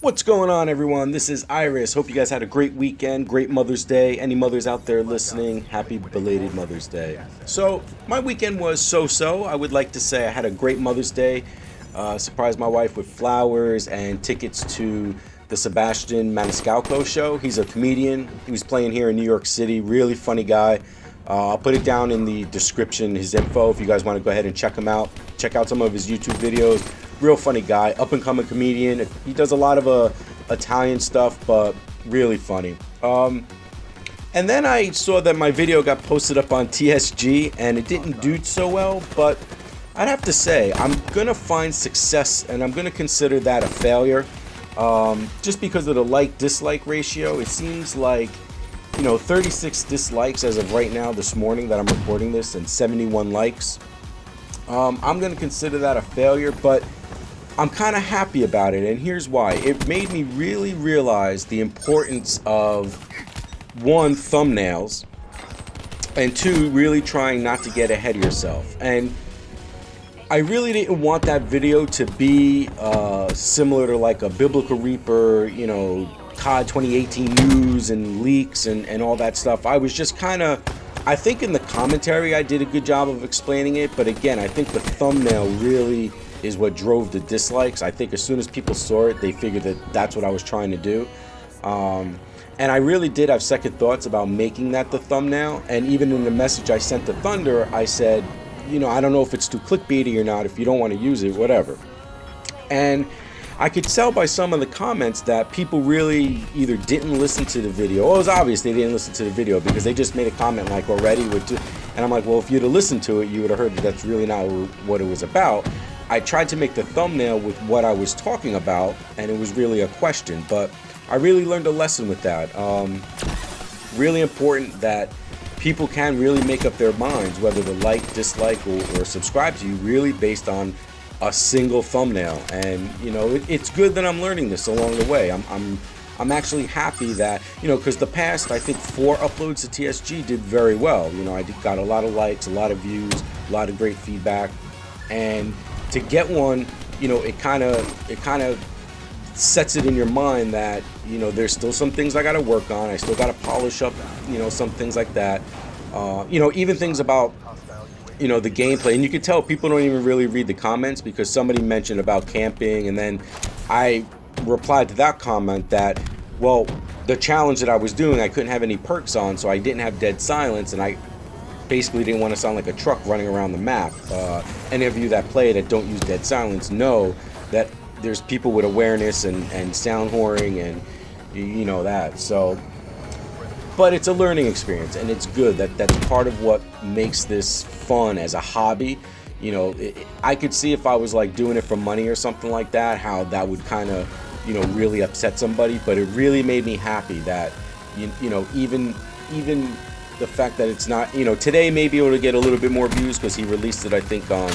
What's going on, everyone? This is Iris. Hope you guys had a great weekend, great Mother's Day. Any mothers out there listening, happy belated Mother's Day. So, my weekend was so-so. I would like to say I had a great Mother's Day. Surprised my wife with flowers and tickets to the Sebastian Maniscalco show. He's a comedian. He was playing here in New York City. Really funny guy. I'll put it down in the description, his info, if you guys want to go ahead and check him out. Check out some of his YouTube videos. Real funny guy, up-and-coming comedian. He does a lot of Italian stuff, but really funny. And then I saw that my video got posted up on TSG, and it didn't do so well, but I'd have to say, I'm going to find success, and I'm going to consider that a failure. Just because of the like-dislike ratio, it seems like 36 dislikes as of right now this morning that I'm recording this and 71 likes. I'm going to consider that a failure, but I'm kind of happy about it, and here's why. It made me really realize the importance of, one, thumbnails, and two, really trying not to get ahead of yourself. And I really didn't want that video to be similar to like a Biblical Reaper, COD 2018 news and leaks and all that stuff. I was just kind of, I think in the commentary I did a good job of explaining it, but again, I think the thumbnail really is what drove the dislikes. I think as soon as people saw it, they figured that that's what I was trying to do. And I really did have second thoughts about making that the thumbnail, and even in the message I sent to Thunder, I said, I don't know if it's too clickbaity or not. If you don't want to use it, whatever. And I could tell by some of the comments that people really either didn't listen to the video. Well, it was obvious they didn't listen to the video because they just made a comment like already. And I'm like, well, if you'd have listened to it, you would have heard that that's really not what it was about. I tried to make the thumbnail with what I was talking about, and it was really a question. But I really learned a lesson with that. Really important that people can really make up their minds whether to like, dislike, or subscribe to you really based on a single thumbnail. And it's good that I'm learning this along the way. I'm actually happy that because the past I think 4 uploads to TSG did very well. I got a lot of likes, a lot of views, a lot of great feedback, and to get one, it kind of sets it in your mind that there's still some things I got to work on. I still got to polish up some things like that. Even things about the gameplay, and you can tell people don't even really read the comments because somebody mentioned about camping, and then I replied to that comment that, well, the challenge that I was doing, I couldn't have any perks on, so I didn't have dead silence, and I basically didn't want to sound like a truck running around the map. Any of you that play that don't use dead silence know that there's people with awareness and sound whoring and that. So, but it's a learning experience, and it's good that's part of what makes this fun as a hobby. I could see if I was like doing it for money or something like that, how that would kind of really upset somebody. But it really made me happy that even the fact that it's not today may be able to get a little bit more views because he released it I think on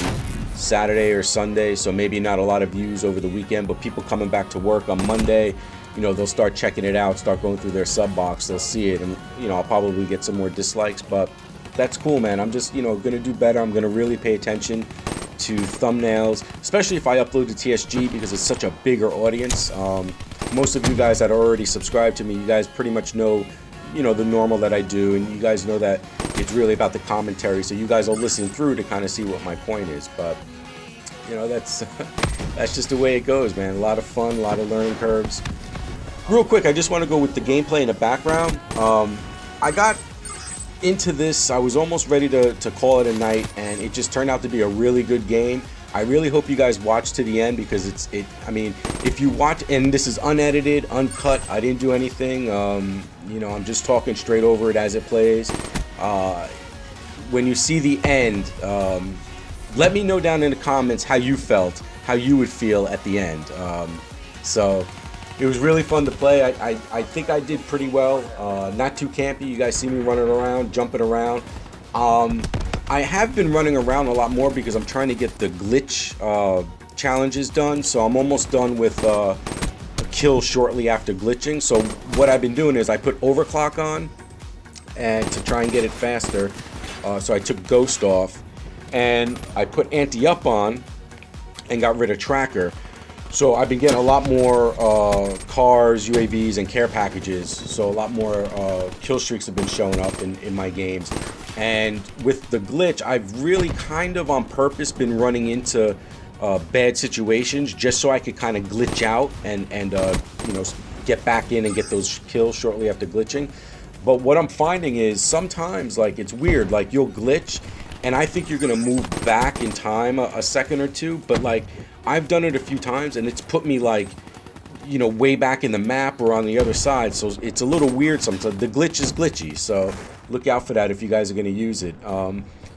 Saturday or Sunday, so maybe not a lot of views over the weekend, but people coming back to work on Monday, they'll start checking it out, start going through their sub box, they'll see it, and I'll probably get some more dislikes, but that's cool, man. I'm just gonna do better. I'm gonna really pay attention to thumbnails, especially if I upload to TSG because it's such a bigger audience. Most of you guys that are already subscribed to me, you guys pretty much know the normal that I do, and you guys know that it's really about the commentary, so you guys will listen through to kind of see what my point is. But that's that's just the way it goes, man. A lot of fun, a lot of learning curves. Real quick, I just want to go with the gameplay in the background. I got into this, I was almost ready to call it a night, and it just turned out to be a really good game. I really hope you guys watch to the end because I mean, if you watch, and this is unedited, uncut, I didn't do anything, I'm just talking straight over it as it plays. When you see the end, let me know down in the comments how you felt, how you would feel at the end. So it was really fun to play. I think I did pretty well. Not too campy. You guys see me running around, jumping around. I have been running around a lot more because I'm trying to get the glitch challenges done. So I'm almost done with a kill shortly after glitching. So what I've been doing is I put overclock on, and to try and get it faster. So I took ghost off, and I put anti-up on, and got rid of tracker. So I've been getting a lot more cars, UAVs, and care packages. So a lot more kill streaks have been showing up in my games. And with the glitch, I've really kind of on purpose been running into bad situations just so I could kind of glitch out and you know, get back in and get those kills shortly after glitching. But what I'm finding is sometimes, like, it's weird, like you'll glitch and I think you're gonna move back in time a second or two, but like I've done it a few times and it's put me, like, you know, way back in the map or on the other side. So it's a little weird sometimes. The glitch is glitchy, so look out for that if you guys are going to use it.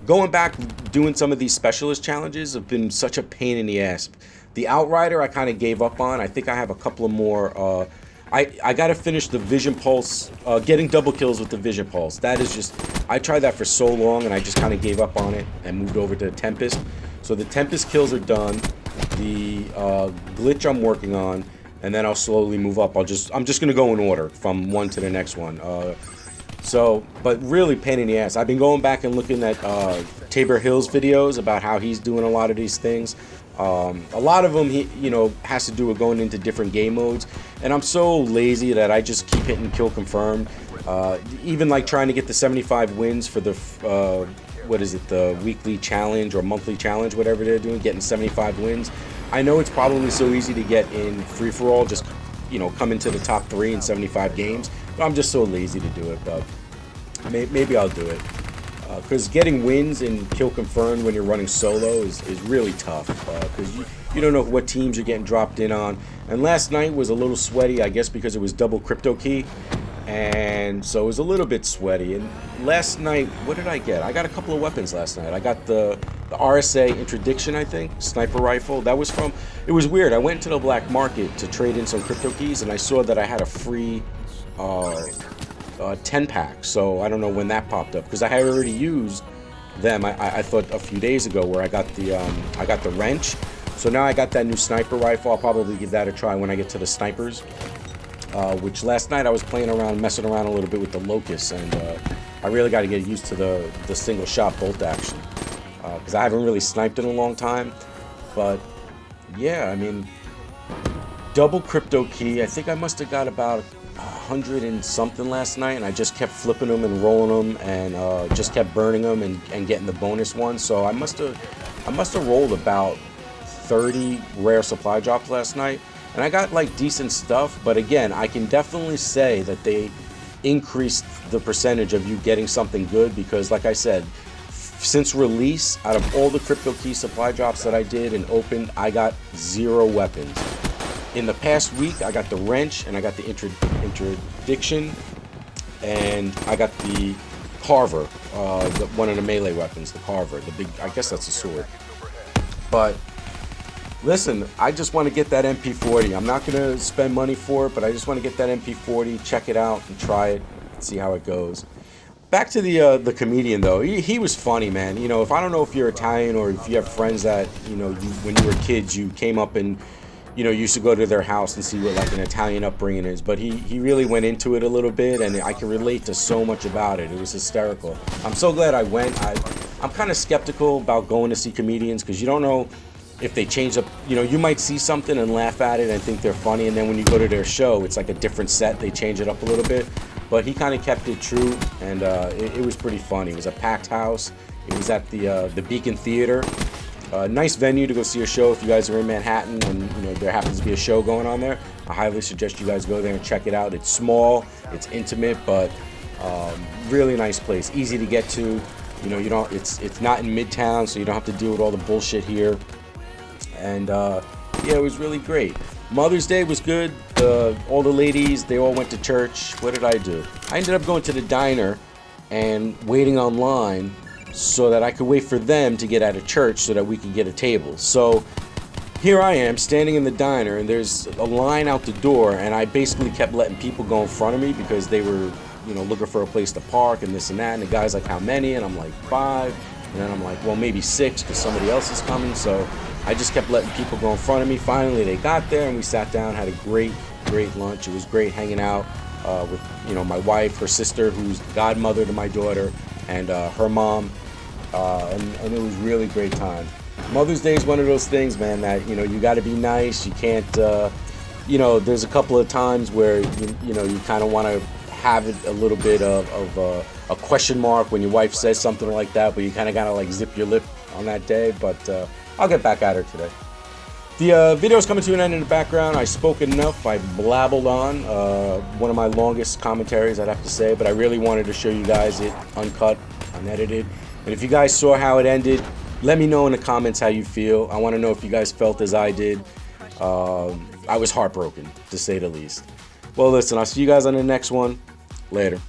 Going back, doing some of these specialist challenges have been such a pain in the ass. The Outrider I kind of gave up on. I think I have a couple of more. I got to finish the Vision Pulse, getting double kills with the Vision Pulse. That is just, I tried that for so long and I just kind of gave up on it and moved over to Tempest. So the Tempest kills are done. The glitch I'm working on, and then I'll slowly move up. I'm just gonna go in order from one to the next one. But really pain in the ass. I've been going back and looking at Tabor Hill's videos about how he's doing a lot of these things. A lot of them, you know, has to do with going into different game modes, and I'm so lazy that I just keep hitting kill confirmed. Even like trying to get the 75 wins for the what is it, the weekly challenge or monthly challenge, whatever they're doing, getting 75 wins. I know it's probably so easy to get in free-for-all, just, you know, come into the top 3 in 75 games, but I'm just so lazy to do it. But maybe I'll do it, because getting wins in kill confirmed when you're running solo is really tough, because you don't know what teams you're getting dropped in on. And last night was a little sweaty, I guess because it was double crypto key, and so it was a little bit sweaty. And last night, what did I get? I got a couple of weapons last night. I got the RSA interdiction, I think, sniper rifle. That was from, it was weird. I went into the black market to trade in some crypto keys, and I saw that I had a free 10 pack. So I don't know when that popped up, because I had already used them. I thought a few days ago, where I got the wrench. So now I got that new sniper rifle. I'll probably give that a try when I get to the snipers. Which last night I was playing around, messing around a little bit with the Locust, and I really got to get used to the single shot bolt action, because I haven't really sniped in a long time. But yeah, I mean, double crypto key, I think I must have got about 100 and something last night, and I just kept flipping them and rolling them, and just kept burning them and getting the bonus one. So I must have rolled about 30 rare supply drops last night. And I got like decent stuff, but again, I can definitely say that they increased the percentage of you getting something good, because like I said, since release, out of all the crypto key supply drops that I did and opened, I got 0 weapons. In the past week, I got the wrench, and I got the interdiction, and I got the carver, one of the melee weapons, the carver, the big, I guess that's a sword. But listen, I just want to get that MP40. I'm not going to spend money for it, but I just want to get that MP40, check it out, and try it, and see how it goes. Back to the comedian, though. He was funny, man. You know, if I don't know if you're Italian or if you have friends that, you know, when you were kids, you came up and, you know, you used to go to their house and see what like an Italian upbringing is. But he really went into it a little bit, and I can relate to so much about it. It was hysterical. I'm so glad I went. I'm kind of skeptical about going to see comedians, because you don't know if they change up, you know, you might see something and laugh at it and think they're funny, and then when you go to their show, it's like a different set. They change it up a little bit, but he kind of kept it true, and it was pretty funny. It was a packed house. It was at the Beacon Theater. Nice venue to go see a show if you guys are in Manhattan and, you know, there happens to be a show going on there. I highly suggest you guys go there and check it out. It's small, it's intimate, but really nice place, easy to get to. You know, you don't. It's not in Midtown, so you don't have to deal with all the bullshit here. And yeah, it was really great. Mother's Day was good. All the ladies, they all went to church. What did I do? I ended up going to the diner and waiting online so that I could wait for them to get out of church so that we could get a table. So here I am standing in the diner, and there's a line out the door, and I basically kept letting people go in front of me because they were, you know, looking for a place to park and this and that. And the guy's like, how many? And I'm like, 5. And then I'm like, well, maybe 6 because somebody else is coming. So I just kept letting people go in front of me. Finally, they got there, and we sat down, had a great lunch. It was great hanging out with, you know, my wife, her sister, who's the godmother to my daughter, and her mom, and it was really great time. Mother's Day is one of those things, man, that, you got to be nice. You can't, there's a couple of times where, you kind of want to have it a little bit of a question mark when your wife says something like that, but you kind of got to like zip your lip on that day. But I'll get back at her today. The video's coming to an end in the background. I spoke enough. I blabbled on. One of my longest commentaries, I'd have to say, but I really wanted to show you guys it uncut, unedited. And if you guys saw how it ended, let me know in the comments how you feel. I want to know if you guys felt as I did. I was heartbroken, to say the least. Well, listen, I'll see you guys on the next one. Later.